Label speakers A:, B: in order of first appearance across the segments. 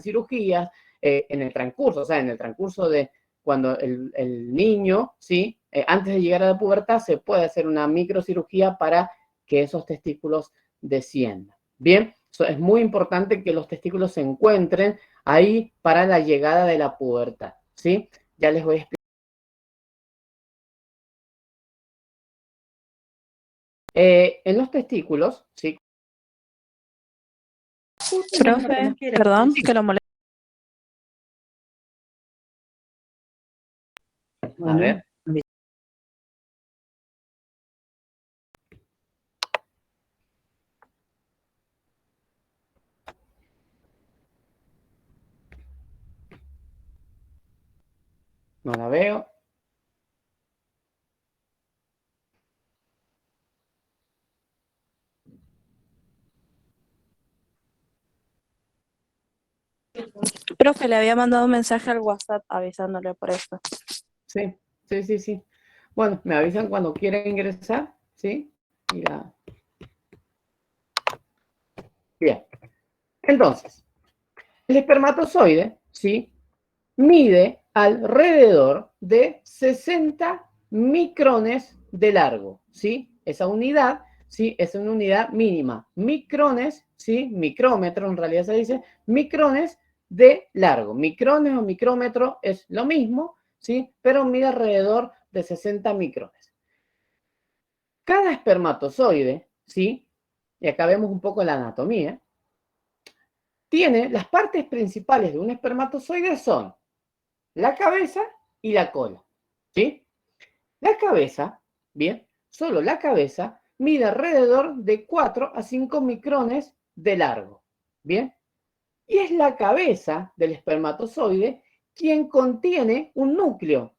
A: cirugías, en el transcurso, o sea, en el transcurso de cuando el niño, ¿sí? Antes de llegar a la pubertad, se puede hacer una microcirugía para que esos testículos desciendan. Bien, es muy importante que los testículos se encuentren ahí para la llegada de la pubertad, ¿sí? Ya les voy a explicar. En los testículos, ¿sí?
B: Profe, perdón, que lo moleste.
A: A ver. No la veo.
B: Profe, le había mandado un mensaje al WhatsApp avisándole por esto.
A: Sí, sí, sí, sí. Bueno, me avisan cuando quieran ingresar, ¿sí? Mira. Bien. Entonces, el espermatozoide, ¿sí? Mide alrededor de 60 micrones de largo, ¿sí? Esa unidad, ¿sí? Es una unidad mínima. Micrones, ¿sí? Micrómetro, en realidad se dice, micrones de largo. Micrones o micrómetro es lo mismo, ¿sí? Pero mide alrededor de 60 micrones. Cada espermatozoide, ¿sí? Y acá vemos un poco la anatomía, tiene las partes principales de un espermatozoide son la cabeza y la cola, ¿sí? La cabeza, bien, solo la cabeza mide alrededor de 4 a 5 micrones de largo, ¿bien? Y es la cabeza del espermatozoide quien contiene un núcleo,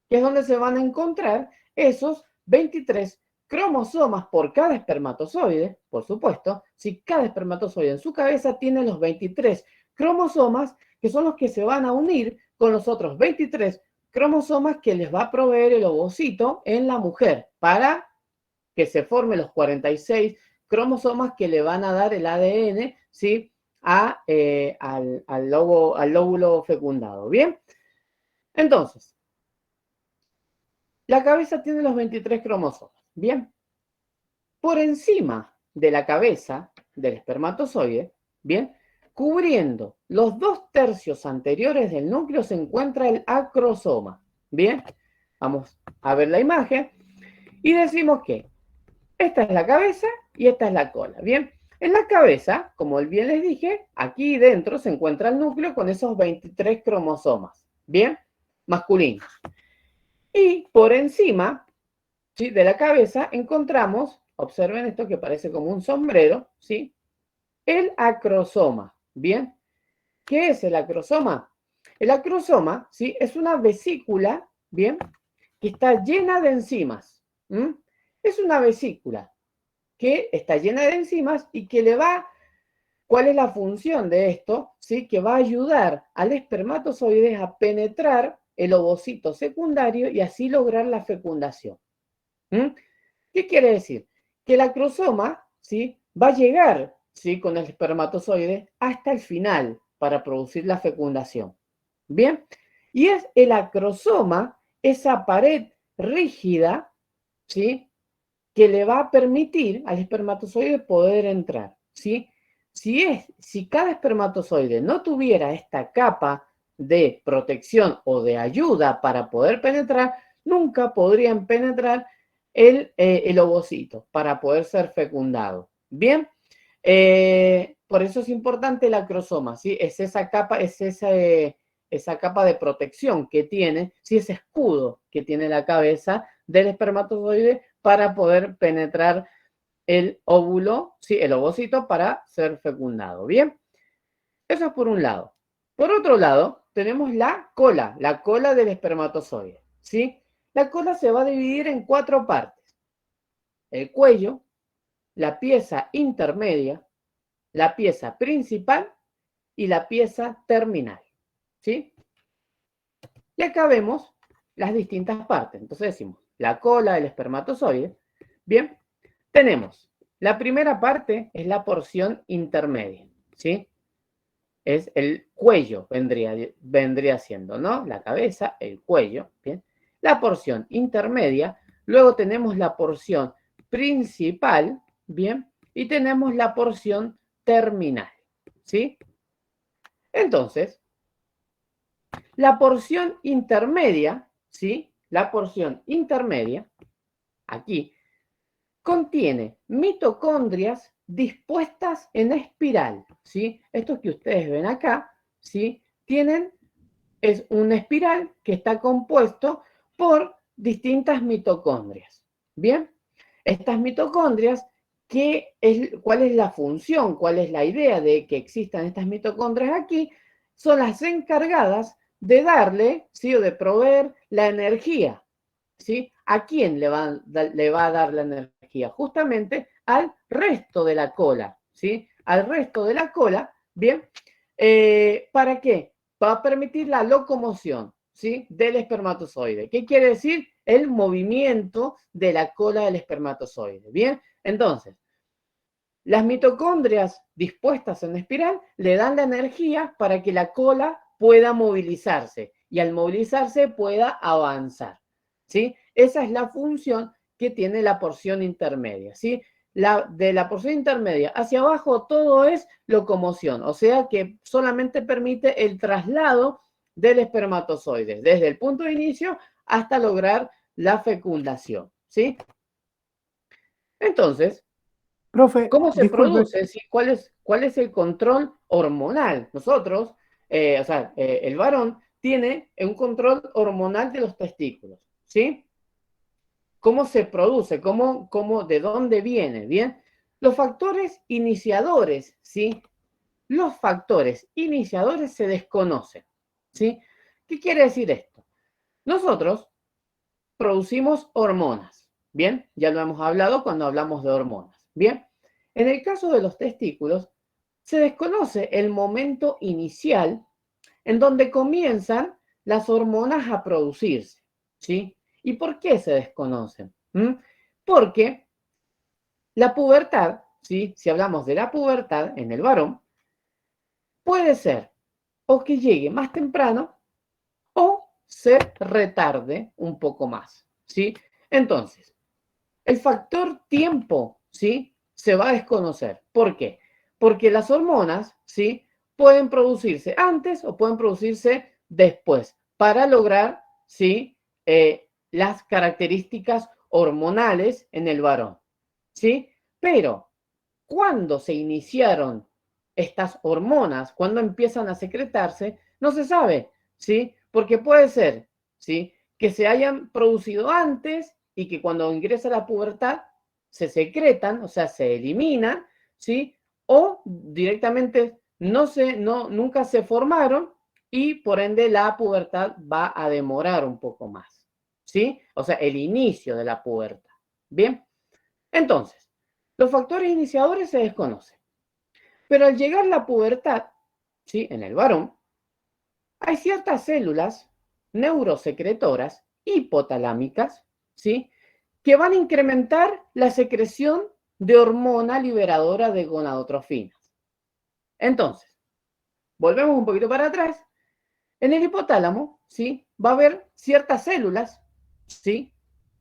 A: que es donde se van a encontrar esos 23 cromosomas por cada espermatozoide, por supuesto, si cada espermatozoide en su cabeza tiene los 23 cromosomas, que son los que se van a unir con los otros 23 cromosomas que les va a proveer el ovocito en la mujer para que se formen los 46 cromosomas que le van a dar el ADN, ¿sí? Al lóbulo fecundado. ¿Bien? Entonces, la cabeza tiene los 23 cromosomas. Bien. Por encima de la cabeza del espermatozoide, bien, cubriendo los 2/3 anteriores del núcleo se encuentra el acrosoma. Bien, vamos a ver la imagen y decimos que esta es la cabeza y esta es la cola. Bien, en la cabeza, como bien les dije, aquí dentro se encuentra el núcleo con esos 23 cromosomas. Bien, masculinos. Y por encima, ¿sí?, de la cabeza encontramos, observen esto que parece como un sombrero, ¿sí? El acrosoma. Bien, ¿qué es el acrosoma? El acrosoma, ¿sí?, es una vesícula, ¿bien?, que está llena de enzimas. Es una vesícula que está llena de enzimas y que le va, ¿cuál es la función de esto? ¿Sí? Que va a ayudar al espermatozoide a penetrar el ovocito secundario y así lograr la fecundación. ¿Qué quiere decir? Que el acrosoma, ¿sí?, va a llegar, ¿sí?, con el espermatozoide hasta el final para producir la fecundación. Bien, y es el acrosoma, esa pared rígida, ¿sí?, que le va a permitir al espermatozoide poder entrar, ¿sí? Si cada espermatozoide no tuviera esta capa de protección o de ayuda para poder penetrar, nunca podrían penetrar el ovocito para poder ser fecundado. Bien, por eso es importante el acrosoma, ¿sí? Es esa capa, esa capa de protección que tiene, ¿sí?, ese escudo que tiene la cabeza del espermatozoide para poder penetrar el óvulo, ¿sí?, el ovocito para ser fecundado. Bien, eso es por un lado. Por otro lado, tenemos la cola del espermatozoide, ¿sí? La cola se va a dividir en 4 partes: el cuello, la pieza intermedia, la pieza principal y la pieza terminal, ¿sí? Y acá vemos las distintas partes. Entonces decimos, la cola del espermatozoide. Bien, tenemos la primera parte, es la porción intermedia, ¿sí? es el cuello, vendría siendo, ¿no? La cabeza, el cuello, ¿bien? La porción intermedia, luego tenemos la porción principal, ¿bien? Y tenemos la porción terminal, ¿sí? Entonces, la porción intermedia, ¿sí? La porción intermedia, aquí, contiene mitocondrias dispuestas en espiral, ¿sí? Estos que ustedes ven acá, ¿sí? Es una espiral que está compuesto por distintas mitocondrias, ¿bien? Estas mitocondrias, ¿cuál es la función? ¿Cuál es la idea de que existan estas mitocondrias aquí? Son las encargadas de darle, ¿sí? O de proveer la energía, ¿sí? ¿A quién le va a dar la energía? Justamente al resto de la cola, ¿sí? Al resto de la cola, ¿bien? ¿Para qué? Para permitir la locomoción, ¿sí? Del espermatozoide. ¿Qué quiere decir? El movimiento de la cola del espermatozoide, ¿bien? Entonces, las mitocondrias dispuestas en espiral le dan la energía para que la cola pueda movilizarse y al movilizarse pueda avanzar, ¿sí? Esa es la función que tiene la porción intermedia, ¿sí? De la porción intermedia hacia abajo todo es locomoción, o sea que solamente permite el traslado del espermatozoide desde el punto de inicio hasta lograr la fecundación, ¿sí? Entonces,
C: Profe,
A: ¿cómo se
C: disculpe,
A: produce? ¿Sí? ¿Cuál es el control hormonal? Nosotros, el varón tiene un control hormonal de los testículos, ¿sí? ¿Cómo se produce? ¿De dónde viene? ¿Bien? Los factores iniciadores, ¿sí? Los factores iniciadores se desconocen, ¿sí? ¿Qué quiere decir esto? Nosotros producimos hormonas, ¿bien? Ya lo hemos hablado cuando hablamos de hormonas, ¿bien? En el caso de los testículos, se desconoce el momento inicial en donde comienzan las hormonas a producirse, ¿sí? ¿Y por qué se desconocen? Porque la pubertad, ¿sí? Si hablamos de la pubertad en el varón, puede ser o que llegue más temprano o se retarde un poco más, ¿sí? Entonces, el factor tiempo, ¿sí? Se va a desconocer. ¿Por qué? Porque las hormonas, ¿sí? Pueden producirse antes o pueden producirse después para lograr, ¿sí? Las características hormonales en el varón, ¿sí? Pero, ¿cuándo se iniciaron estas hormonas? ¿Cuándo empiezan a secretarse? No se sabe, ¿sí? Porque puede ser, ¿sí? Que se hayan producido antes y que cuando ingresa la pubertad se secretan, o sea, se eliminan, ¿sí? O directamente nunca se formaron y por ende la pubertad va a demorar un poco más, ¿sí? O sea, el inicio de la pubertad. Bien, entonces, los factores iniciadores se desconocen, pero al llegar la pubertad, ¿sí? En el varón, hay ciertas células neurosecretoras hipotalámicas, ¿sí? Que van a incrementar la secreción de hormona liberadora de gonadotrofinas. Entonces, volvemos un poquito para atrás. En el hipotálamo, ¿sí? Va a haber ciertas células, ¿sí?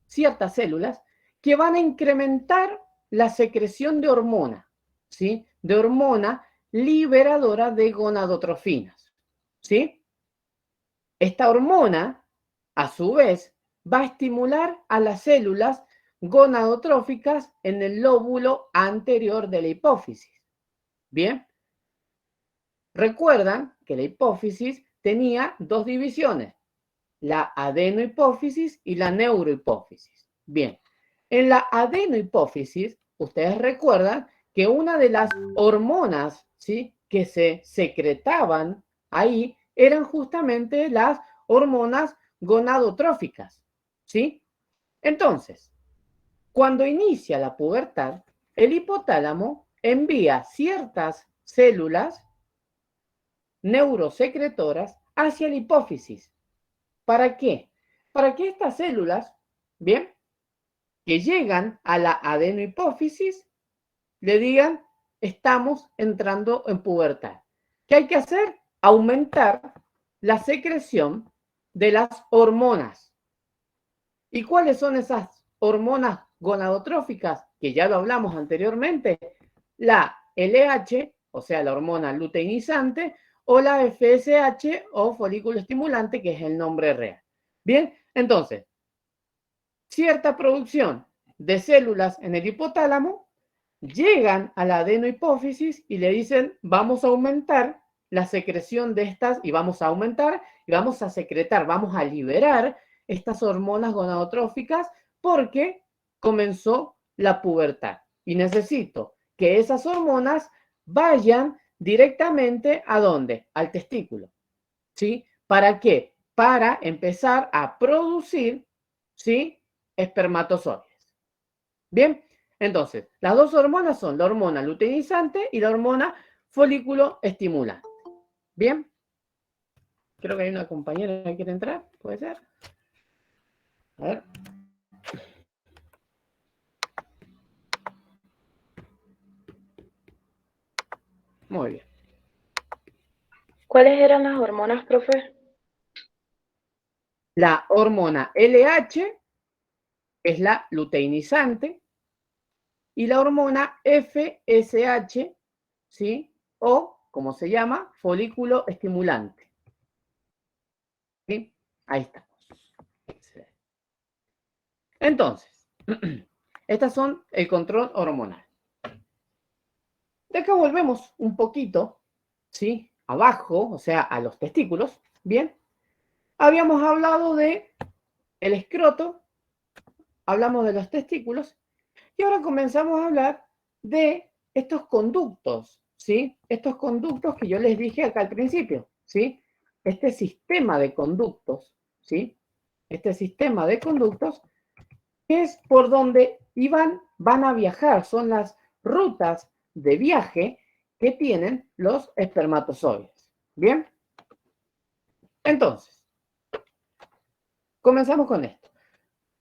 A: Ciertas células que van a incrementar la secreción de hormona, ¿sí? De hormona liberadora de gonadotrofinas, ¿sí? Esta hormona, a su vez, va a estimular a las células gonadotróficas en el lóbulo anterior de la hipófisis. Bien, recuerdan que la hipófisis tenía dos divisiones, la adenohipófisis y la neurohipófisis. Bien, en la adenohipófisis, ustedes recuerdan que una de las hormonas, ¿sí? Que se secretaban ahí eran justamente las hormonas gonadotróficas, ¿sí? Entonces, cuando inicia la pubertad, el hipotálamo envía ciertas células neurosecretoras hacia la hipófisis. ¿Para qué? Para que estas células, bien, que llegan a la adenohipófisis, le digan, estamos entrando en pubertad. ¿Qué hay que hacer? Aumentar la secreción de las hormonas. ¿Y cuáles son esas hormonas gonadotróficas? Que ya lo hablamos anteriormente. La LH, o sea, la hormona luteinizante, o la FSH, o folículo estimulante, que es el nombre real. Bien, entonces, cierta producción de células en el hipotálamo llegan a la adenohipófisis y le dicen, vamos a aumentar la secreción de estas y vamos a aumentar y vamos a secretar, vamos a liberar estas hormonas gonadotróficas porque comenzó la pubertad. Y necesito que esas hormonas vayan directamente ¿a dónde? Al testículo. ¿Sí? ¿Para qué? Para empezar a producir, ¿sí? Espermatozoides. Bien, entonces, las dos hormonas son la hormona luteinizante y la hormona folículo estimulante. Bien, creo que hay una compañera que quiere entrar, ¿puede ser? A ver. Muy bien.
B: ¿Cuáles eran las hormonas, profe?
A: La hormona LH es la luteinizante y la hormona FSH, ¿sí? O, como se llama, folículo estimulante. ¿Sí? Ahí estamos. Entonces, estas son el control hormonal. De acá volvemos un poquito, ¿sí? Abajo, o sea, a los testículos, ¿bien? Habíamos hablado de el escroto, hablamos de los testículos, y ahora comenzamos a hablar de estos conductos, ¿sí? Estos conductos que yo les dije acá al principio, ¿sí? Este sistema de conductos, ¿sí? Este sistema de conductos es por donde van a viajar, son las rutas de viaje que tienen los espermatozoides. ¿Bien? Entonces, comenzamos con esto.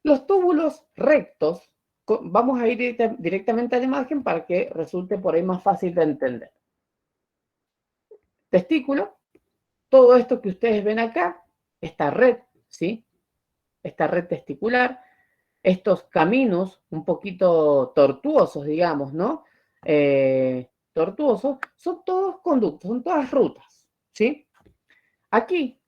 A: Los túbulos rectos, vamos a ir directamente a la imagen para que resulte por ahí más fácil de entender. Testículo, todo esto que ustedes ven acá, esta red, ¿sí? Esta red testicular, estos caminos un poquito tortuosos, digamos, ¿no? Tortuosos, son todos conductos, son todas rutas, ¿sí? Aquí,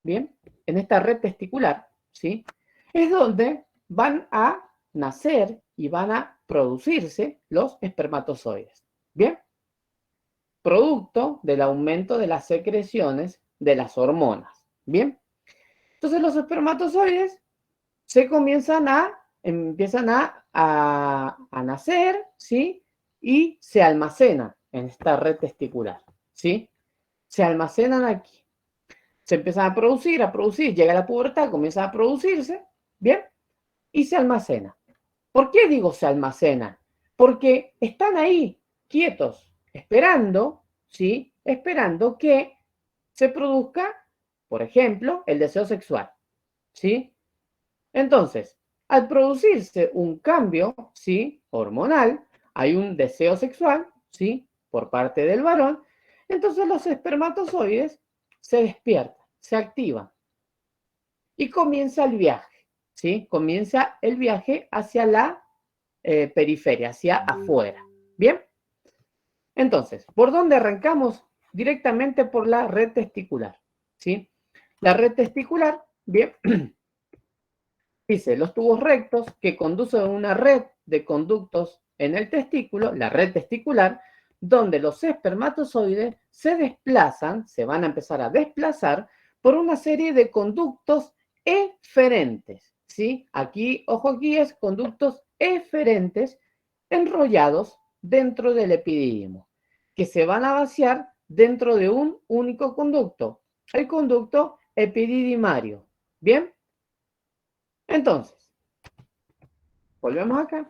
A: bien, en esta red testicular, ¿sí? Es donde van a nacer y van a producirse los espermatozoides, ¿bien? Producto del aumento de las secreciones de las hormonas, ¿bien? Entonces los espermatozoides se empiezan a nacer, ¿sí? Y se almacenan en esta red testicular, ¿sí? Se almacenan aquí. Se empiezan a producir, llega la pubertad, comienza a producirse, ¿bien? Y se almacena. ¿Por qué digo se almacenan? Porque están ahí, quietos, esperando, ¿sí? Esperando que se produzca, por ejemplo, el deseo sexual, ¿sí? Entonces, al producirse un cambio, ¿sí? Hormonal, hay un deseo sexual, ¿sí? Por parte del varón, entonces los espermatozoides se despiertan, se activan y comienza el viaje, ¿sí? Comienza el viaje hacia la periferia, hacia afuera. ¿Bien? Entonces, ¿por dónde arrancamos? Directamente por la red testicular, ¿sí? La red testicular, bien, dice, los tubos rectos que conducen a una red de conductos en el testículo, la red testicular, donde los espermatozoides se desplazan, se van a empezar a desplazar por una serie de conductos eferentes, ¿sí? Aquí, ojo aquí, es conductos eferentes enrollados dentro del epidídimo, que se van a vaciar dentro de un único conducto, el conducto epididimario. ¿Bien? Entonces, volvemos acá.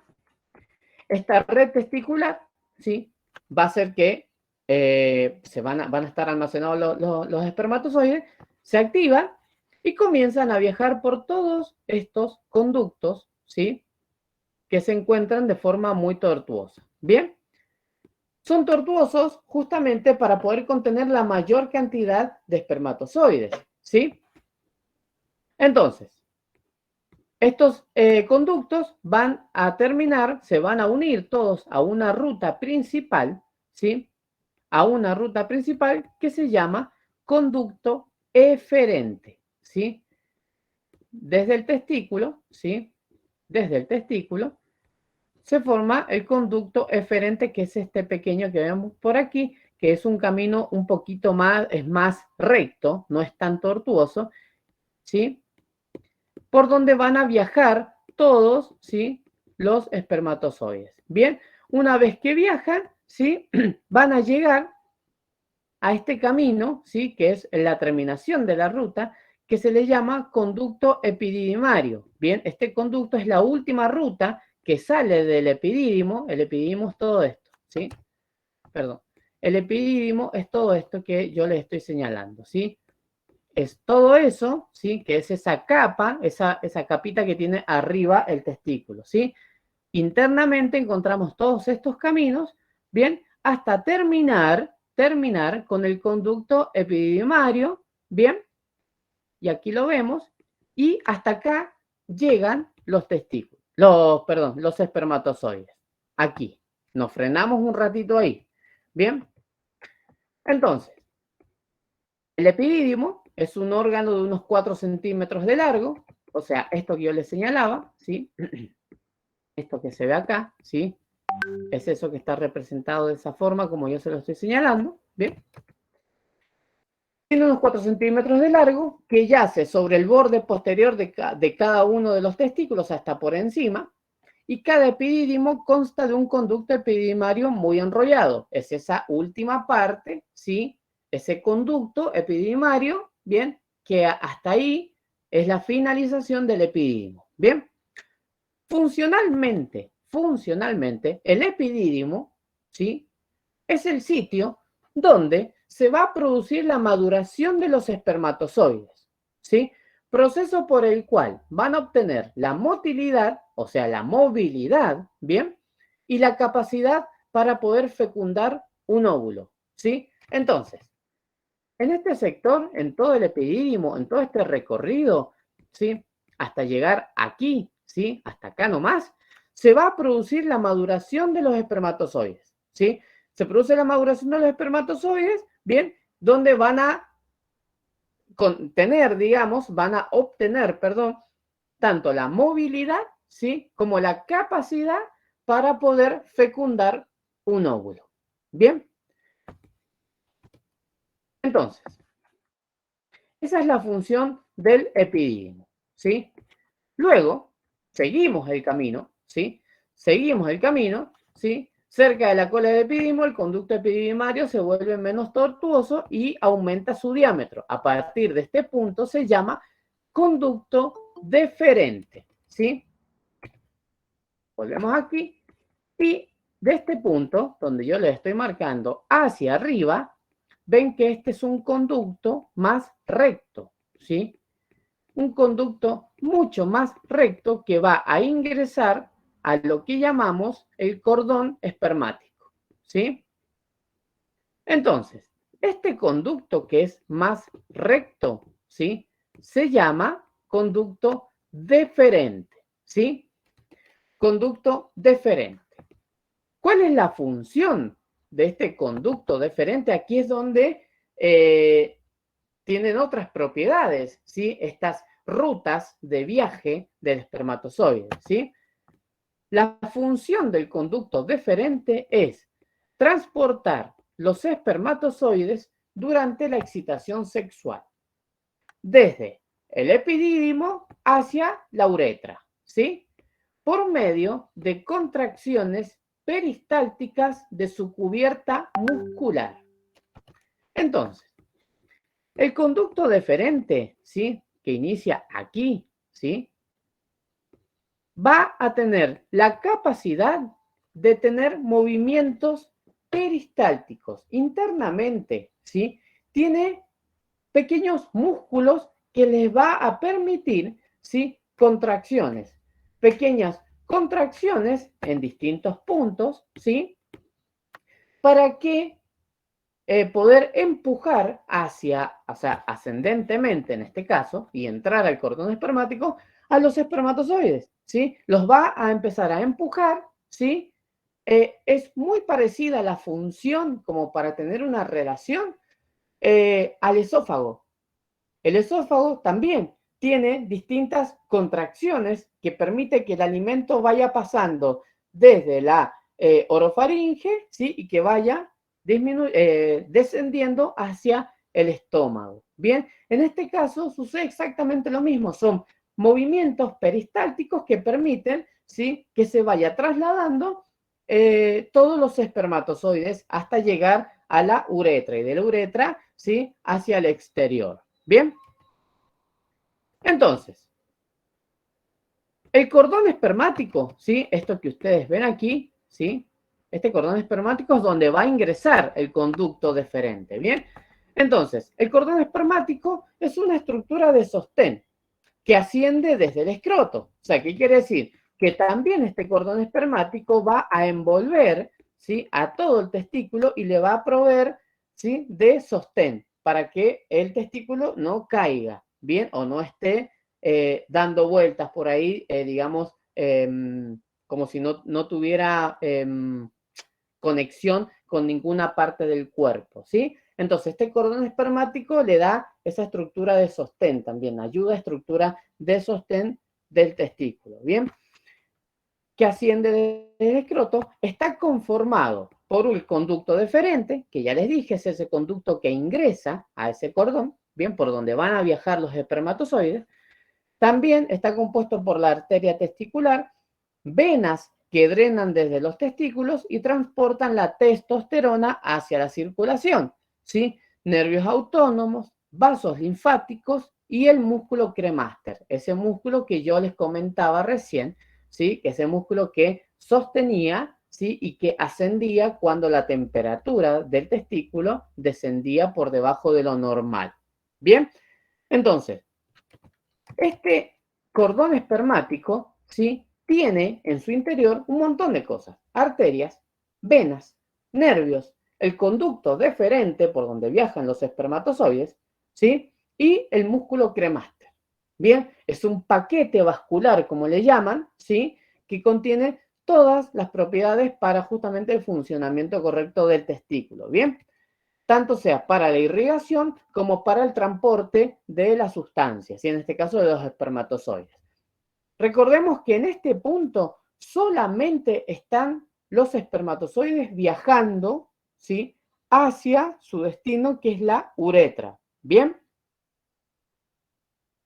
A: Esta red testicular, ¿sí? Va a hacer que van a estar almacenados los espermatozoides, se activan y comienzan a viajar por todos estos conductos, ¿sí? Que se encuentran de forma muy tortuosa. ¿Bien? Son tortuosos justamente para poder contener la mayor cantidad de espermatozoides, ¿sí? Entonces, estos conductos van a terminar, se van a unir todos a una ruta principal, ¿sí? A una ruta principal que se llama conducto eferente, ¿sí? Desde el testículo, ¿sí? Desde el testículo se forma el conducto eferente, que es este pequeño que vemos por aquí, que es un camino un poquito más, es más recto, no es tan tortuoso, ¿sí? Por donde van a viajar todos, ¿sí? Los espermatozoides. Bien, una vez que viajan, ¿sí? Van a llegar a este camino, ¿sí? Que es la terminación de la ruta, que se le llama conducto epididimario. Bien, este conducto es la última ruta que sale del epidídimo. El epidídimo es todo esto, ¿sí? Perdón. El epidídimo es todo esto que yo les estoy señalando, ¿sí? Es todo eso, ¿sí? Que es esa capa, esa capita que tiene arriba el testículo, ¿sí? Internamente encontramos todos estos caminos, ¿bien? Hasta terminar con el conducto epididimario, ¿bien? Y aquí lo vemos. Y hasta acá llegan los testículos, los espermatozoides. Aquí. Nos frenamos un ratito ahí. ¿Bien? Entonces, el epidídimo es un órgano de unos 4 centímetros de largo, o sea, esto que yo les señalaba, ¿sí? Esto que se ve acá, ¿sí? Es eso que está representado de esa forma como yo se lo estoy señalando, ¿bien? Tiene unos 4 centímetros de largo que yace sobre el borde posterior de cada uno de los testículos hasta por encima, y cada epidídimo consta de un conducto epididimario muy enrollado. Es esa última parte, ¿sí? Ese conducto epididimario, ¿bien? Que hasta ahí es la finalización del epidídimo, ¿bien? Funcionalmente, el epidídimo, ¿sí? Es el sitio donde se va a producir la maduración de los espermatozoides, ¿sí? Proceso por el cual van a obtener la motilidad, o sea, la movilidad, ¿bien? Y la capacidad para poder fecundar un óvulo, ¿sí? Entonces, en este sector, en todo el epidídimo, en todo este recorrido, ¿sí? Hasta llegar aquí, ¿sí? Hasta acá nomás, se va a producir la maduración de los espermatozoides, ¿sí? Se produce la maduración de los espermatozoides, ¿bien? Donde van a contener, digamos, van a obtener, perdón, tanto la movilidad, ¿sí? Como la capacidad para poder fecundar un óvulo, ¿bien? Entonces, esa es la función del epidídimo, ¿sí? Luego, seguimos el camino, ¿sí? Seguimos el camino, ¿sí? Cerca de la cola del epidídimo, el conducto epididimario se vuelve menos tortuoso y aumenta su diámetro. A partir de este punto se llama conducto deferente, ¿sí? Volvemos aquí y de este punto, donde yo le estoy marcando hacia arriba, ven que este es un conducto más recto, ¿sí? Un conducto mucho más recto que va a ingresar a lo que llamamos el cordón espermático, ¿sí? Entonces, este conducto que es más recto, ¿sí? Se llama conducto deferente, ¿sí? Conducto deferente. ¿Cuál es la función de este conducto deferente? Aquí es donde tienen otras propiedades, ¿sí? Estas rutas de viaje del espermatozoide, ¿sí? La función del conducto deferente es transportar los espermatozoides durante la excitación sexual, desde el epidídimo hacia la uretra, ¿sí? Por medio de contracciones peristálticas de su cubierta muscular. Entonces, el conducto deferente, ¿sí? Que inicia aquí, ¿sí? Va a tener la capacidad de tener movimientos peristálticos internamente, ¿sí? Tiene pequeños músculos que les va a permitir, ¿sí? Contracciones, pequeñas contracciones en distintos puntos, ¿sí? para que poder empujar hacia, o sea, ascendentemente en este caso, y entrar al cordón espermático a los espermatozoides, ¿sí? Los va a empezar a empujar, ¿sí? Es muy parecida la función como para tener una relación al esófago. El esófago también tiene distintas contracciones que permite que el alimento vaya pasando desde la orofaringe, ¿sí? Y que vaya descendiendo hacia el estómago. Bien, en este caso sucede exactamente lo mismo. Son movimientos peristálticos que permiten, ¿sí? Que se vaya trasladando todos los espermatozoides hasta llegar a la uretra y de la uretra, ¿sí? Hacia el exterior. Bien, entonces, el cordón espermático, ¿sí? Esto que ustedes ven aquí, ¿sí? Este cordón espermático es donde va a ingresar el conducto deferente, ¿bien? Entonces, el cordón espermático es una estructura de sostén que asciende desde el escroto. O sea, ¿qué quiere decir? Que también este cordón espermático va a envolver, ¿sí? A todo el testículo y le va a proveer, ¿sí? De sostén para que el testículo no caiga, ¿bien? O no esté dando vueltas por ahí, digamos, como si no tuviera conexión con ninguna parte del cuerpo, ¿sí? Entonces, este cordón espermático le da esa estructura de sostén también, ayuda a estructura de sostén del testículo, ¿bien? Que asciende del escroto, está conformado por un conducto deferente, que ya les dije, es ese conducto que ingresa a ese cordón, ¿bien? Por donde van a viajar los espermatozoides. También está compuesto por la arteria testicular, venas que drenan desde los testículos y transportan la testosterona hacia la circulación, ¿sí? Nervios autónomos, vasos linfáticos y el músculo cremaster, ese músculo que yo les comentaba recién, ¿sí? Ese músculo que sostenía, ¿sí? Y que ascendía cuando la temperatura del testículo descendía por debajo de lo normal. Bien, entonces, este cordón espermático, ¿sí? Tiene en su interior un montón de cosas. Arterias, venas, nervios, el conducto deferente por donde viajan los espermatozoides, ¿sí? Y el músculo cremaster. Bien, es un paquete vascular, como le llaman, ¿sí? Que contiene todas las propiedades para justamente el funcionamiento correcto del testículo. Bien, tanto sea para la irrigación como para el transporte de las sustancias, y en este caso de los espermatozoides. Recordemos que en este punto solamente están los espermatozoides viajando, ¿sí? Hacia su destino, que es la uretra. ¿Bien?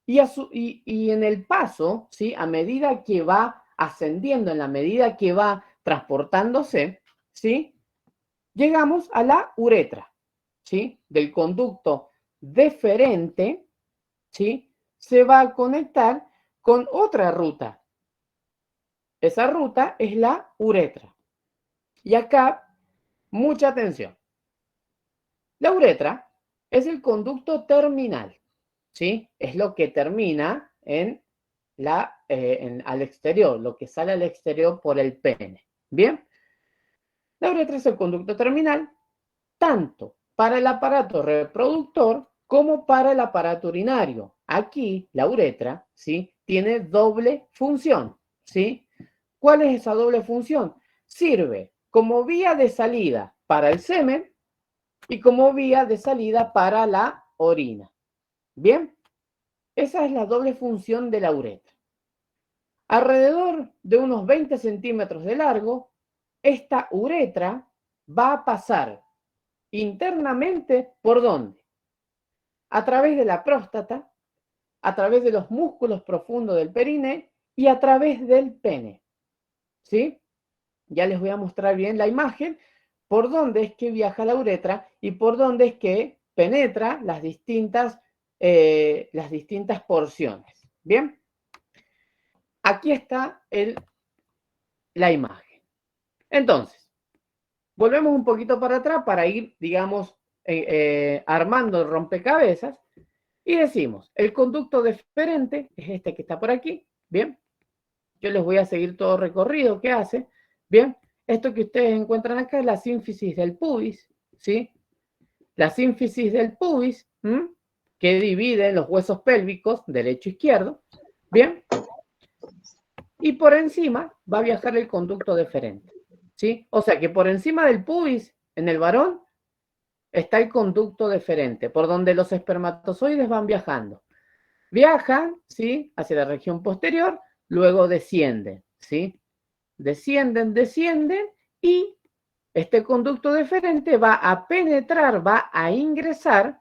A: Y en el paso, ¿sí? A medida que va ascendiendo, en la medida que va transportándose, ¿sí? Llegamos a la uretra, ¿sí? Del conducto deferente, ¿sí? Se va a conectar con otra ruta. Esa ruta es la uretra. Y acá, mucha atención. La uretra es el conducto terminal, ¿sí? Es lo que termina al exterior, lo que sale al exterior por el pene. ¿Bien? La uretra es el conducto terminal tanto para el aparato reproductor como para el aparato urinario. Aquí la uretra, ¿sí? Tiene doble función, ¿sí? ¿Cuál es esa doble función? Sirve como vía de salida para el semen y como vía de salida para la orina. Bien, esa es la doble función de la uretra. Alrededor de unos 20 centímetros de largo, esta uretra va a pasar internamente, ¿por dónde? A través de la próstata, a través de los músculos profundos del perine y a través del pene. ¿Sí? Ya les voy a mostrar bien la imagen, por dónde es que viaja la uretra y por dónde es que penetra las distintas porciones. Bien, aquí está la imagen. Entonces, volvemos un poquito para atrás para ir, digamos, armando el rompecabezas y decimos, el conducto deferente es este que está por aquí, ¿bien? Yo les voy a seguir todo recorrido que hace, ¿bien? Esto que ustedes encuentran acá es la sínfisis del pubis, ¿sí? La sínfisis del pubis, que divide los huesos pélvicos derecho e izquierdo, ¿bien? Y por encima va a viajar el conducto deferente, ¿sí? O sea que por encima del pubis, en el varón, está el conducto deferente, por donde los espermatozoides van viajando. Viajan, ¿sí? Hacia la región posterior, luego descienden, ¿sí? Descienden y este conducto deferente va a penetrar, va a ingresar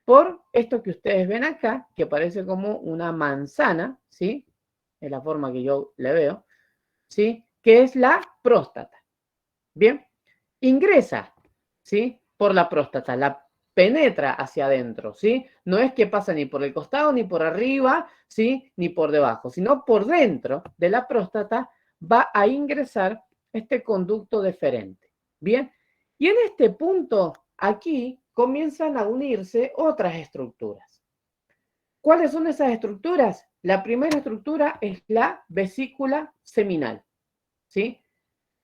A: por esto que ustedes ven acá, que parece como una manzana, ¿sí? Es la forma que yo le veo, ¿sí? Que es la próstata. Bien, ingresa, ¿sí? Por la próstata, la penetra hacia adentro, ¿sí? No es que pasa ni por el costado, ni por arriba, ¿sí? Ni por debajo, sino por dentro de la próstata va a ingresar este conducto deferente. Bien, y en este punto, aquí comienzan a unirse otras estructuras. ¿Cuáles son esas estructuras? La primera estructura es la vesícula seminal, ¿sí?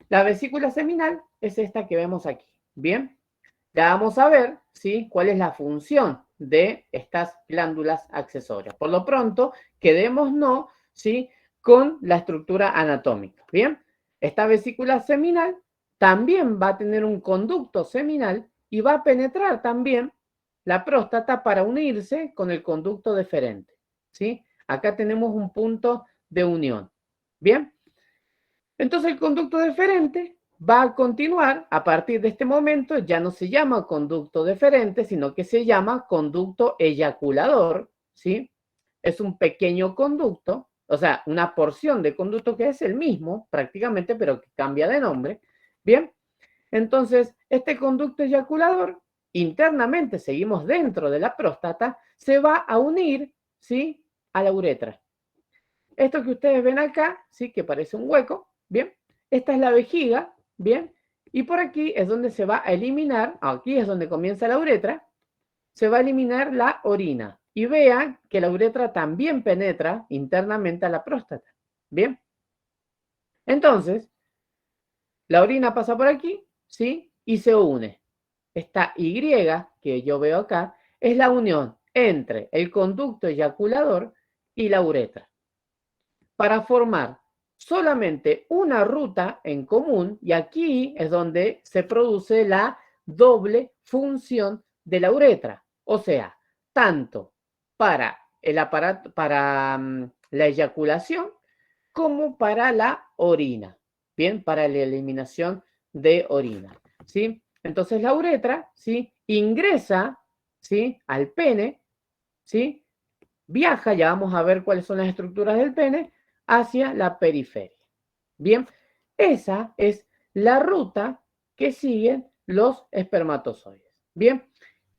A: La vesícula seminal es esta que vemos aquí. Bien, ya vamos a ver, ¿sí? Cuál es la función de estas glándulas accesorias. Por lo pronto, quedémonos, ¿sí? Con la estructura anatómica. Bien, esta vesícula seminal también va a tener un conducto seminal y va a penetrar también la próstata para unirse con el conducto deferente, ¿sí? Acá tenemos un punto de unión. Bien, entonces el conducto deferente va a continuar a partir de este momento, ya no se llama conducto deferente, sino que se llama conducto eyaculador, ¿sí? Es un pequeño conducto, o sea, una porción de conducto que es el mismo prácticamente, pero que cambia de nombre. Bien, entonces este conducto eyaculador, internamente seguimos dentro de la próstata, se va a unir, ¿sí? A la uretra. Esto que ustedes ven acá, ¿sí? Que parece un hueco, ¿bien? Esta es la vejiga, ¿bien? Y por aquí es donde se va a eliminar, aquí es donde comienza la uretra, se va a eliminar la orina. Y vean que la uretra también penetra internamente a la próstata, ¿bien? Entonces, la orina pasa por aquí, ¿sí? Y se une. Esta Y que yo veo acá es la unión entre el conducto eyaculador y la uretra, para formar solamente una ruta en común, y aquí es donde se produce la doble función de la uretra, o sea, tanto para el aparato, para la eyaculación, como para la orina, bien, para la eliminación de orina, ¿sí? Entonces la uretra, ¿sí? Ingresa, ¿sí? Al pene, ¿sí? Viaja, ya vamos a ver cuáles son las estructuras del pene, hacia la periferia. Bien, esa es la ruta que siguen los espermatozoides. Bien,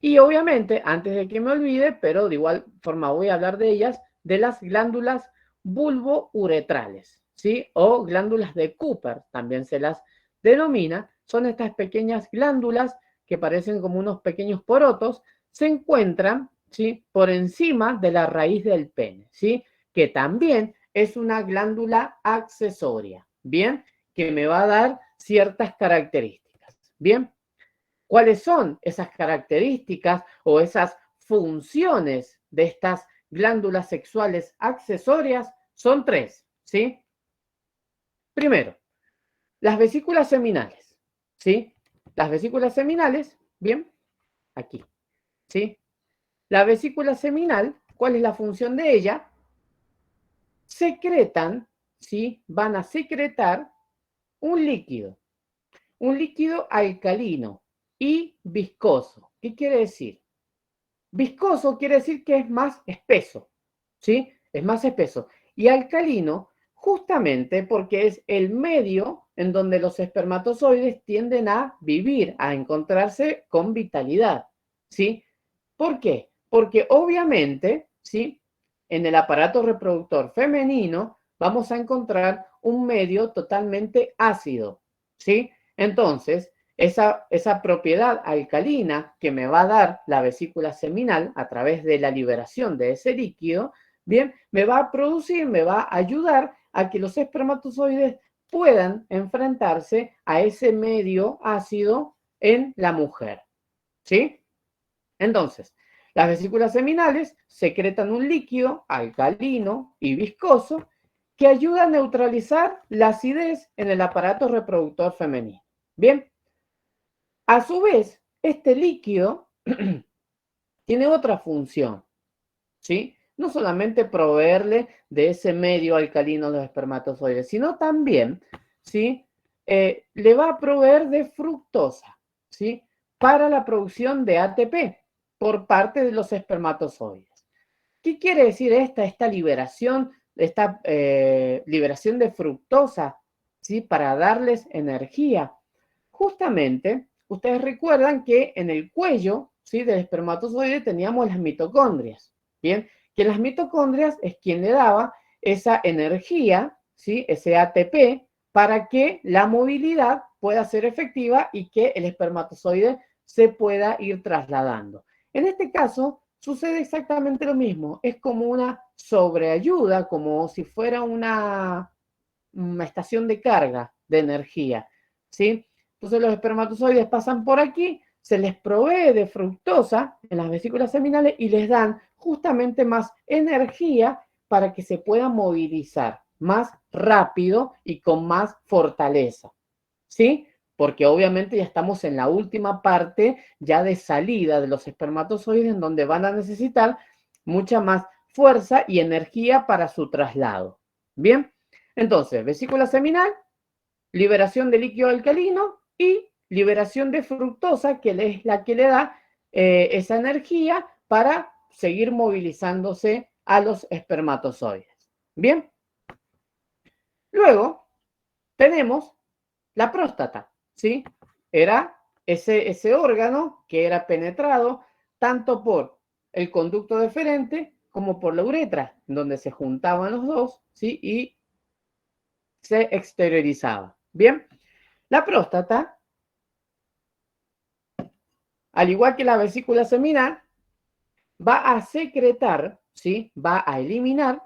A: y obviamente, antes de que me olvide, pero de igual forma voy a hablar de ellas, de las glándulas bulbouretrales, ¿sí? O glándulas de Cooper, también se las denomina. Son estas pequeñas glándulas que parecen como unos pequeños porotos, se encuentran, ¿sí? Por encima de la raíz del pene, ¿sí? Que también es una glándula accesoria, ¿bien? Que me va a dar ciertas características, ¿bien? ¿Cuáles son esas características o esas funciones de estas glándulas sexuales accesorias? Son tres, ¿sí? Primero, las vesículas seminales, ¿sí? Las vesículas seminales, ¿bien? Aquí, ¿sí? La vesícula seminal, ¿cuál es la función de ella? Secretan, ¿sí? Van a secretar un líquido alcalino y viscoso. ¿Qué quiere decir? Viscoso quiere decir que es más espeso, ¿sí? Es más espeso. Y alcalino, justamente porque es el medio en donde los espermatozoides tienden a vivir, a encontrarse con vitalidad, ¿sí? ¿Por qué? Porque obviamente, ¿sí? En el aparato reproductor femenino vamos a encontrar un medio totalmente ácido, ¿sí? Entonces, esa propiedad alcalina que me va a dar la vesícula seminal a través de la liberación de ese líquido, bien, me va a producir, me va a ayudar a que los espermatozoides puedan enfrentarse a ese medio ácido en la mujer, ¿sí? Entonces, las vesículas seminales secretan un líquido alcalino y viscoso que ayuda a neutralizar la acidez en el aparato reproductor femenino. Bien, a su vez, este líquido tiene otra función, ¿sí? No solamente proveerle de ese medio alcalino a los espermatozoides, sino también, ¿sí? Le va a proveer de fructosa, ¿sí? Para la producción de ATP por parte de los espermatozoides. ¿Qué quiere decir esta liberación de fructosa, ¿sí? Para darles energía? Justamente, ustedes recuerdan que en el cuello, ¿sí? Del espermatozoide teníamos las mitocondrias, ¿bien? Que las mitocondrias es quien le daba esa energía, ¿sí? Ese ATP, para que la movilidad pueda ser efectiva y que el espermatozoide se pueda ir trasladando. En este caso, sucede exactamente lo mismo. Es como una sobreayuda, como si fuera una estación de carga de energía, ¿sí? Entonces los espermatozoides pasan por aquí, se les provee de fructosa en las vesículas seminales y les dan justamente más energía para que se puedan movilizar más rápido y con más fortaleza, ¿sí? Porque obviamente ya estamos en la última parte ya de salida de los espermatozoides en donde van a necesitar mucha más fuerza y energía para su traslado. Bien, entonces, vesícula seminal, liberación de líquido alcalino y liberación de fructosa, que es la que le da esa energía para seguir movilizándose a los espermatozoides. Bien, luego tenemos la próstata, ¿sí? Era ese órgano que era penetrado tanto por el conducto deferente como por la uretra, donde se juntaban los dos, ¿sí? Y se exteriorizaba. Bien, la próstata, al igual que la vesícula seminal, va a secretar, ¿sí? Va a eliminar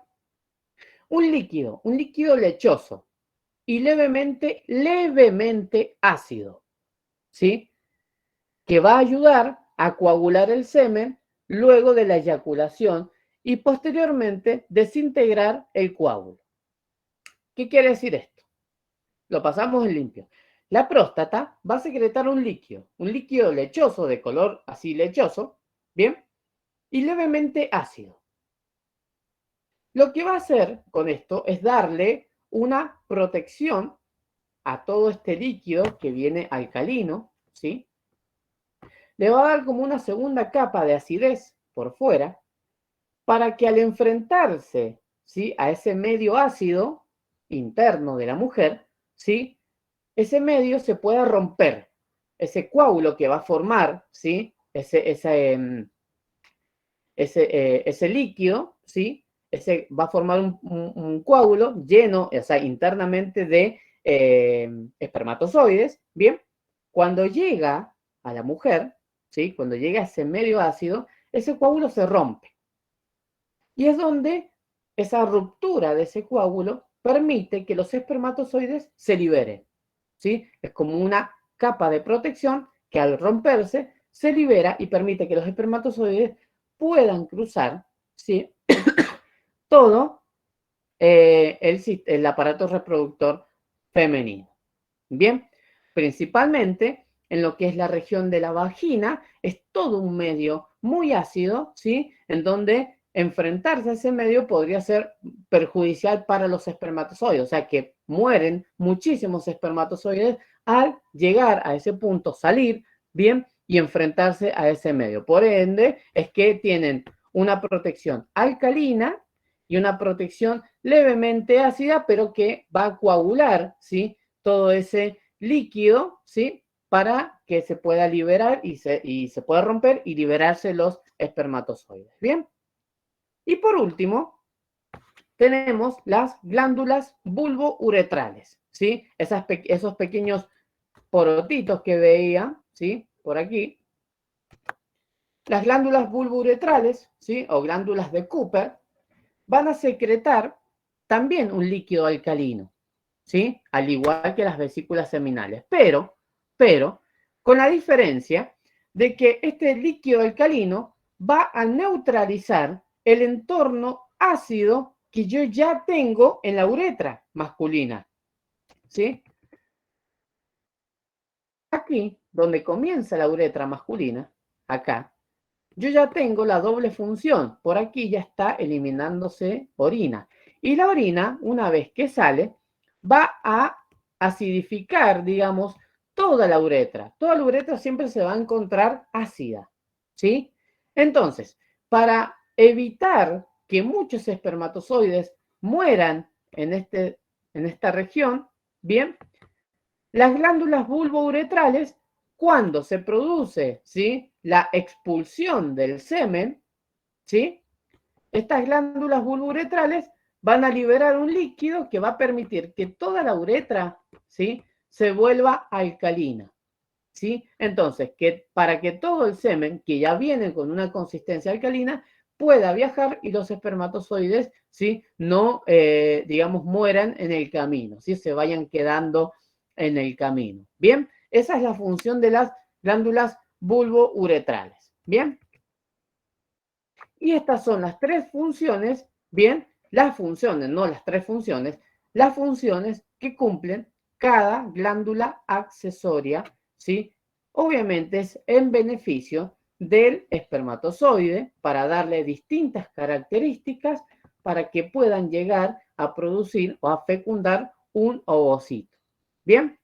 A: un líquido lechoso y levemente ácido, ¿sí? Que va a ayudar a coagular el semen luego de la eyaculación y posteriormente desintegrar el coágulo. ¿Qué quiere decir esto? Lo pasamos en limpio. La próstata va a secretar un líquido lechoso de color así lechoso, ¿bien? Y levemente ácido. Lo que va a hacer con esto es darle una protección a todo este líquido que viene alcalino, ¿sí? Le va a dar como una segunda capa de acidez por fuera para que al enfrentarse, ¿sí? A ese medio ácido interno de la mujer, ¿sí? Ese medio se pueda romper. Ese coágulo que va a formar, ¿sí? Ese líquido, ¿sí? Ese va a formar un coágulo lleno, o sea, internamente de espermatozoides, ¿bien? Cuando llega a la mujer, ¿sí? Cuando llega a ese medio ácido, ese coágulo se rompe. Y es donde esa ruptura de ese coágulo permite que los espermatozoides se liberen, ¿sí? Es como una capa de protección que al romperse se libera y permite que los espermatozoides puedan cruzar, ¿sí? Todo el aparato reproductor femenino. Bien, principalmente en lo que es la región de la vagina, es todo un medio muy ácido, ¿sí? En donde enfrentarse a ese medio podría ser perjudicial para los espermatozoides, o sea que mueren muchísimos espermatozoides al llegar a ese punto, salir, bien, y enfrentarse a ese medio. Por ende, es que tienen una protección alcalina y una protección levemente ácida, pero que va a coagular, ¿sí? Todo ese líquido, ¿sí? Para que se pueda liberar y se pueda romper y liberarse los espermatozoides. Bien. Y por último, tenemos las glándulas bulbouretrales, ¿sí? Esos pequeños porotitos que veía, ¿sí? Por aquí. Las glándulas bulbouretrales, ¿sí? O glándulas de Cooper, van a secretar también un líquido alcalino, ¿sí? Al igual que las vesículas seminales. Pero, con la diferencia de que este líquido alcalino va a neutralizar el entorno ácido que yo ya tengo en la uretra masculina, ¿sí? Aquí, donde comienza la uretra masculina, acá, yo ya tengo la doble función. Por aquí ya está eliminándose orina. Y la orina, una vez que sale, va a acidificar, digamos, toda la uretra. Toda la uretra siempre se va a encontrar ácida, ¿sí? Entonces, para evitar que muchos espermatozoides mueran en esta región, bien, las glándulas bulbouretrales, cuando se produce, ¿sí?, la expulsión del semen, ¿sí?, estas glándulas bulbouretrales van a liberar un líquido que va a permitir que toda la uretra, ¿sí?, se vuelva alcalina, ¿sí? Entonces, para que todo el semen, que ya viene con una consistencia alcalina, pueda viajar y los espermatozoides, ¿sí?, no, digamos, mueran en el camino, ¿sí?, se vayan quedando en el camino. Bien, esa es la función de las glándulas bulbouretrales. Bien, y estas son las tres funciones, bien, las funciones, no las tres funciones, las funciones que cumplen cada glándula accesoria, ¿sí? Obviamente es en beneficio del espermatozoide para darle distintas características para que puedan llegar a producir o a fecundar un ovocito. Bien,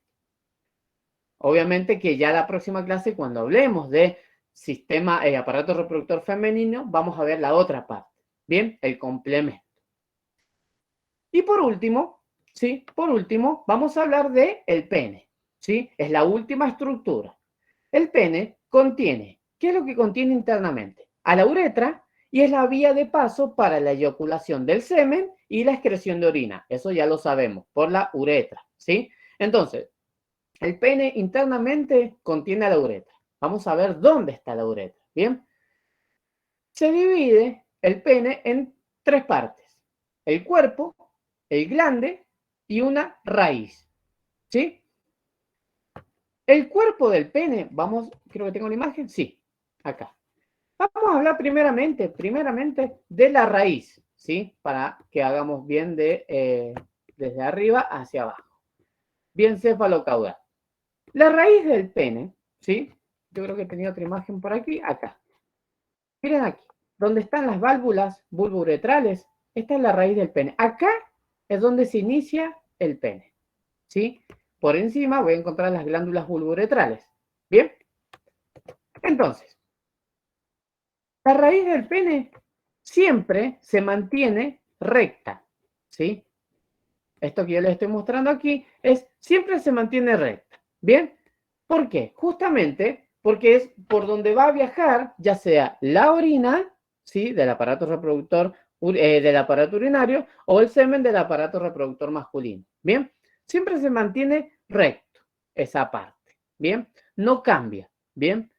A: obviamente que ya la próxima clase, cuando hablemos de sistema, aparato reproductor femenino, vamos a ver la otra parte. Bien, el complemento. Y por último, ¿sí? Por último, vamos a hablar de el pene, ¿sí? Es la última estructura. El pene contiene, ¿qué es lo que contiene internamente? A la uretra, y es la vía de paso para la eyaculación del semen y la excreción de orina. Eso ya lo sabemos, por la uretra, ¿sí? Entonces, el pene internamente contiene a la uretra. Vamos a ver dónde está la uretra, ¿bien? Se divide el pene en tres partes: el cuerpo, el glande y una raíz, ¿sí? El cuerpo del pene, vamos, creo que tengo la imagen, sí, acá. Vamos a hablar primeramente de la raíz, ¿sí? Para que hagamos bien desde arriba hacia abajo. Bien cefalocaudal. La raíz del pene, ¿sí? Yo creo que tenía otra imagen por aquí, acá. Miren aquí, donde están las válvulas bulbouretrales, esta es la raíz del pene. Acá es donde se inicia el pene, ¿sí? Por encima voy a encontrar las glándulas bulbouretrales. ¿Bien? Entonces, la raíz del pene siempre se mantiene recta, ¿sí? Esto que yo les estoy mostrando aquí siempre se mantiene recta. ¿Bien? ¿Por qué? Justamente porque es por donde va a viajar, ya sea la orina, ¿sí?, del aparato reproductor, del aparato urinario, o el semen del aparato reproductor masculino. ¿Bien? Siempre se mantiene recto esa parte. ¿Bien? No cambia. ¿Bien?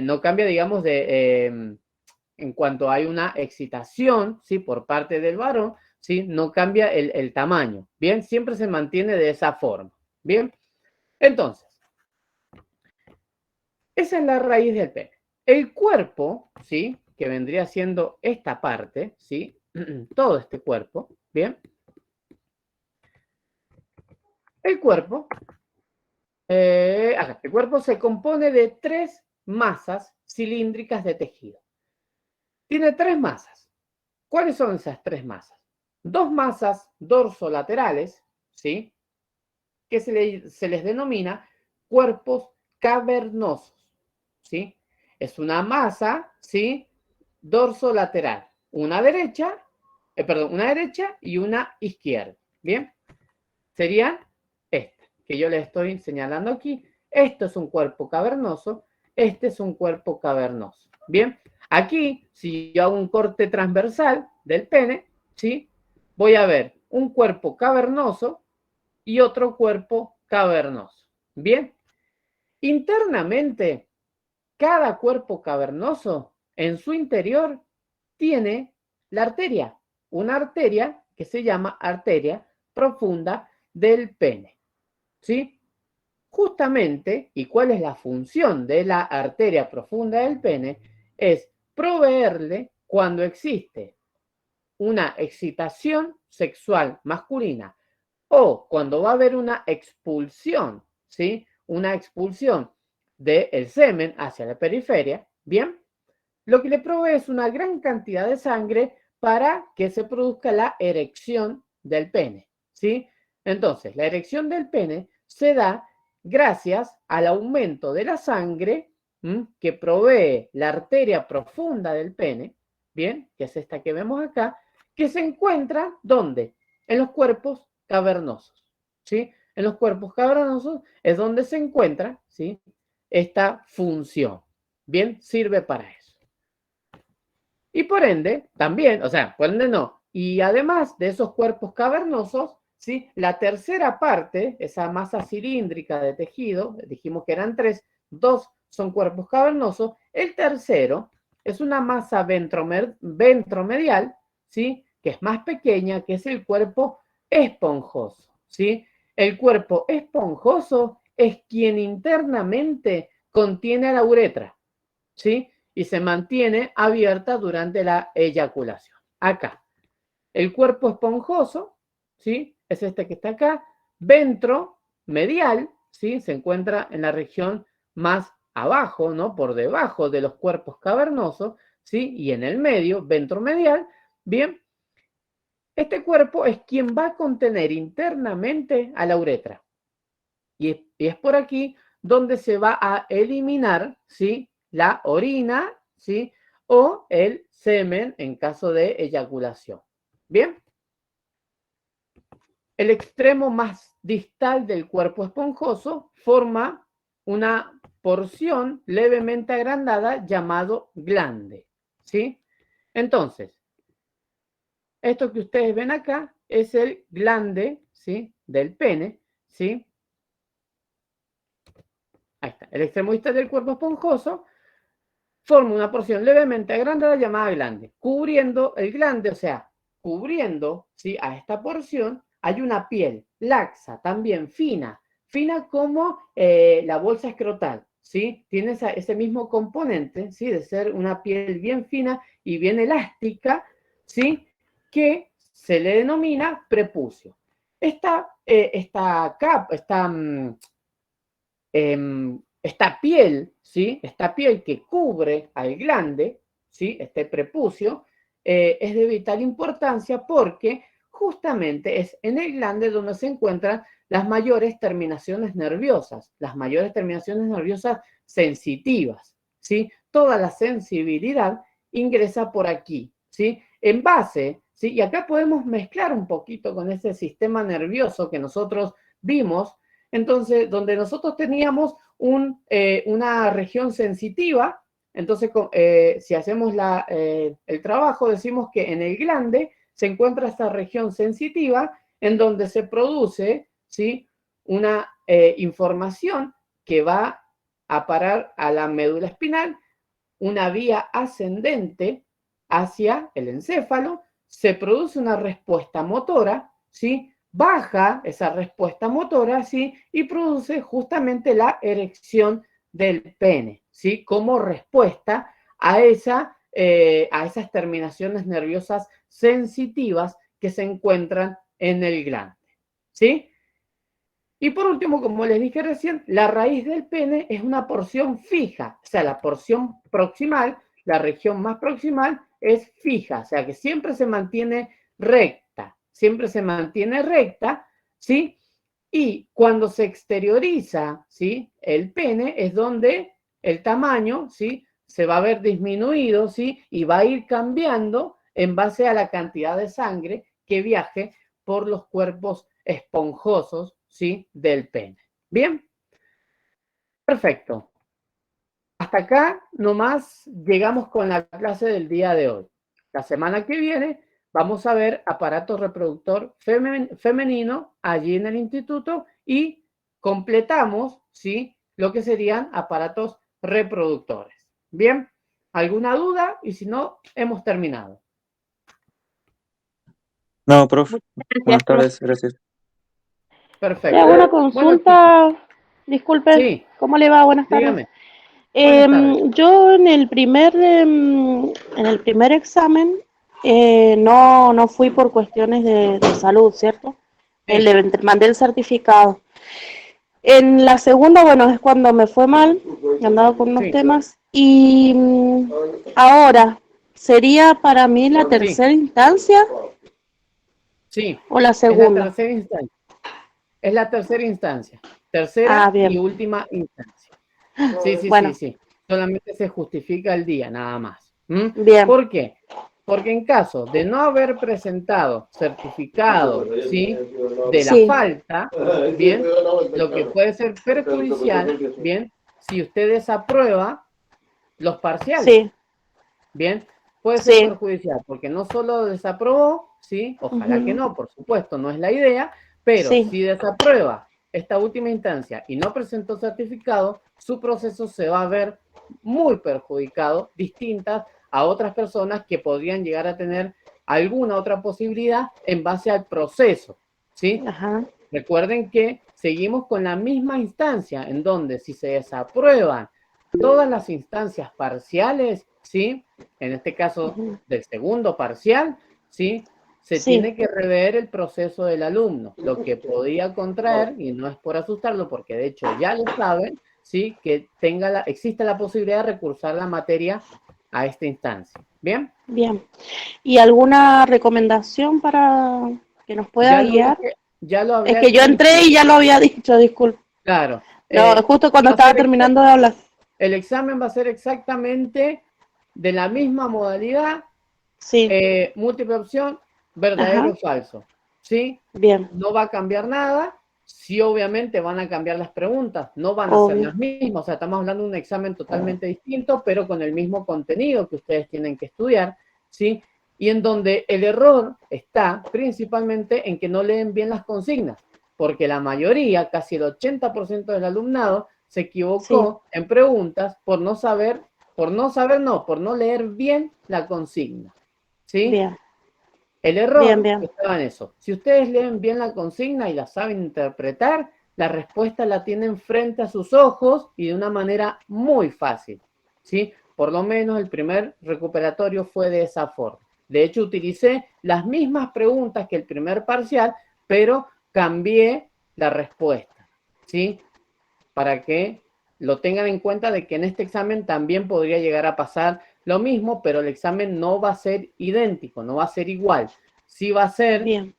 A: No cambia, digamos, en cuanto hay una excitación, ¿sí?, por parte del varón, ¿sí?, no cambia el tamaño. ¿Bien? Siempre se mantiene de esa forma. ¿Bien? Entonces, esa es la raíz del pene. El cuerpo, ¿sí?, que vendría siendo esta parte, ¿sí?, todo este cuerpo, ¿bien? El cuerpo, el cuerpo se compone de tres masas cilíndricas de tejido. Tiene tres masas. ¿Cuáles son esas tres masas? Dos masas dorsolaterales, ¿sí?, que se les denomina cuerpos cavernosos, ¿sí? Es una masa, ¿sí?, dorsolateral, una derecha y una izquierda, ¿bien? Serían estas, que yo les estoy señalando aquí. Esto es un cuerpo cavernoso, este es un cuerpo cavernoso, ¿bien? Aquí, si yo hago un corte transversal del pene, ¿sí?, voy a ver un cuerpo cavernoso y otro cuerpo cavernoso, ¿bien? Internamente, cada cuerpo cavernoso en su interior tiene la arteria, una arteria que se llama arteria profunda del pene, ¿sí? Justamente, ¿y cuál es la función de la arteria profunda del pene? Es proveerle, cuando existe una excitación sexual masculina o cuando va a haber una expulsión, ¿sí? Una expulsión del semen hacia la periferia, ¿bien? Lo que le provee es una gran cantidad de sangre para que se produzca la erección del pene, ¿sí? Entonces, la erección del pene se da gracias al aumento de la sangre que provee la arteria profunda del pene, ¿bien? Que es esta que vemos acá, que se encuentra, ¿dónde? En los cuerpos cavernosos, ¿sí? En los cuerpos cavernosos es donde se encuentra, ¿sí? Esta función, ¿bien? Sirve para eso. Y por ende, también, o sea, por ende no. Y además de esos cuerpos cavernosos, ¿sí? La tercera parte, esa masa cilíndrica de tejido, dijimos que eran tres, dos son cuerpos cavernosos, el tercero es una masa ventromedial, ¿sí? Que es más pequeña, que es el cuerpo esponjoso, ¿sí? El cuerpo esponjoso es quien internamente contiene la uretra, ¿sí? Y se mantiene abierta durante la eyaculación. Acá, el cuerpo esponjoso, ¿sí? Es este que está acá, ventromedial, ¿sí? Se encuentra en la región más abajo, ¿no? Por debajo de los cuerpos cavernosos, ¿sí? Y en el medio, ventromedial, bien. Este cuerpo es quien va a contener internamente a la uretra. Y es por aquí donde se va a eliminar, ¿sí? La orina, ¿sí? O el semen en caso de eyaculación. Bien. El extremo más distal del cuerpo esponjoso forma una porción levemente agrandada llamado glande, ¿sí? Entonces, esto que ustedes ven acá es el glande, ¿sí? Del pene, ¿sí? Ahí está. El extremo distal del cuerpo esponjoso forma una porción levemente agrandada llamada glande. Cubriendo el glande, o sea, cubriendo, ¿sí? A esta porción, hay una piel laxa, también fina, fina como la bolsa escrotal, ¿sí? Tiene ese mismo componente, ¿sí? De ser una piel bien fina y bien elástica, ¿sí? Que se le denomina prepucio. Esta capa, esta piel, ¿sí? Esta piel que cubre al glande, ¿sí? Este prepucio, es de vital importancia porque justamente es en el glande donde se encuentran las mayores terminaciones nerviosas sensitivas, ¿sí? Toda la sensibilidad ingresa por aquí, ¿sí? En base, ¿sí? Y acá podemos mezclar un poquito con ese sistema nervioso que nosotros vimos. Entonces, donde nosotros teníamos una región sensitiva, entonces si hacemos el trabajo, decimos que en el glande se encuentra esta región sensitiva en donde se produce, ¿sí? Una información que va a parar a la médula espinal, una vía ascendente hacia el encéfalo, se produce una respuesta motora, ¿sí? Baja esa respuesta motora, ¿sí? Y produce justamente la erección del pene, ¿sí? Como respuesta a esas terminaciones nerviosas sensitivas que se encuentran en el glande, ¿sí? Y por último, como les dije recién, la raíz del pene es una porción fija, o sea, la porción proximal, la región más proximal es fija, o sea, que siempre se mantiene recta, ¿sí? Y cuando se exterioriza, ¿sí? El pene es donde el tamaño, ¿sí? Se va a ver disminuido, ¿sí? Y va a ir cambiando en base a la cantidad de sangre que viaje por los cuerpos esponjosos, ¿sí? Del pene. Bien, perfecto. Hasta acá nomás llegamos con la clase del día de hoy. La semana que viene vamos a ver aparato reproductor femenino allí en el instituto y completamos, ¿sí? Lo que serían aparatos reproductores. Bien, ¿alguna duda? Y si no, hemos terminado.
C: No, profe.
B: Muchas gracias,
C: Buenas
B: profe.
C: tardes, gracias.
A: Perfecto.
C: Le hago una
A: Bueno,
C: consulta, disculpe,
A: sí,
C: ¿cómo le va? Buenas tardes.
A: dígame. Buenas tardes.
C: Yo en el primer examen no fui por cuestiones de salud, ¿cierto?
A: Sí,
C: Le mandé el certificado. En la segunda, bueno, es cuando me fue mal, he andado con unos
A: sí,
C: temas, y ahora, ¿sería para mí la
A: sí,
C: tercera instancia
A: sí.
C: o la
A: Es la
C: segunda?
A: tercera instancia. Es la tercera instancia.
C: Ah,
A: Tercera y
C: bien,
A: última instancia. Sí, sí, sí,
C: bueno,
A: sí. Solamente se justifica el día, nada más. ¿Mm?
C: bien,
A: ¿Por qué? Porque en caso de no haber presentado certificado, ¿sí? De la
C: sí,
A: falta, bien, lo que puede ser perjudicial, bien, si usted desaprueba los parciales,
C: sí,
A: bien, puede ser
C: sí,
A: perjudicial, porque no solo desaprobó, ¿sí? Ojalá que
C: ujú,
A: no, por supuesto, no es la idea, pero
C: sí,
A: si desaprueba esta última instancia y no presentó certificado, su proceso se va a ver muy perjudicado, distintas a otras personas que podrían llegar a tener alguna otra posibilidad en base al proceso, ¿sí?
C: ajá,
A: Recuerden que seguimos con la misma instancia, en donde si se desaprueban todas las instancias parciales, ¿sí? En este caso
C: ujú,
A: del segundo parcial, ¿sí? Se
C: sí,
A: tiene que rever el proceso del alumno, lo que podía contraer, y no es por asustarlo, porque de hecho ya lo saben, ¿sí? Que existe la posibilidad de recursar la materia a esta instancia. ¿Bien?
C: bien. ¿Y alguna recomendación para que nos pueda
A: Ya lo
C: guiar?
A: dije, ya lo
C: Es
A: hablé
C: que
A: al
C: yo entré y
A: principio,
C: ya lo había dicho, disculpe.
A: claro.
C: No, justo cuando
A: Va a
C: estaba
A: ser
C: terminando de hablar.
A: El examen va a ser exactamente de la misma modalidad,
C: Sí,
A: múltiple opción, verdadero
C: ajá,
A: o falso. ¿Sí?
C: bien,
A: No va a cambiar nada. Sí, obviamente van a cambiar las preguntas, no van a ser
C: obvio.
A: las mismas. O sea, estamos hablando de un examen totalmente distinto, pero con el mismo contenido que ustedes tienen que estudiar. ¿Sí? Y en donde el error está principalmente en que no leen bien las consignas, porque la mayoría, casi el 80% del alumnado, se
C: Sí,
A: equivocó en preguntas por no leer bien la consigna. ¿Sí?
C: bien,
A: El
C: bien,
A: error
C: bien,
A: estaba en eso. Si ustedes leen bien la consigna y la saben interpretar, la respuesta la tienen frente a sus ojos y de una manera muy fácil. ¿Sí? Por lo menos el primer recuperatorio fue de esa forma. De hecho, utilicé las mismas preguntas que el primer parcial, pero cambié la respuesta. ¿Sí? Para que lo tengan en cuenta de que en este examen también podría llegar a pasar lo mismo, pero el examen no va a ser idéntico, no va a ser igual. Sí va a ser
C: bien.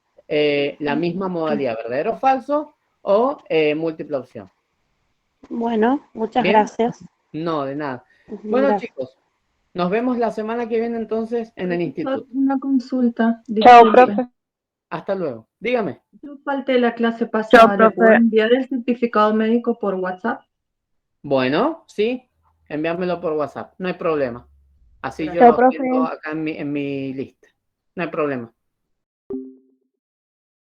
A: la misma modalidad, verdadero o falso o múltiple opción.
C: Bueno, muchas
A: ¿Bien?
C: gracias.
A: No, de nada.
C: Ujú,
A: Bueno,
C: gracias.
A: chicos, nos vemos la semana que viene entonces en el
D: Profesor,
A: instituto.
D: una consulta,
B: Chao,
D: disculpe.
B: profe.
A: Hasta luego. Dígame.
D: Yo falté la clase
B: Chao,
D: pasada, ¿le puedo
B: profe.
D: enviar el certificado médico por WhatsApp?
A: Bueno, sí, enviármelo por WhatsApp, no hay problema. Así yo
B: Chao,
A: lo
D: Gracias.
B: profe.
A: agendo acá en mi lista. No hay problema.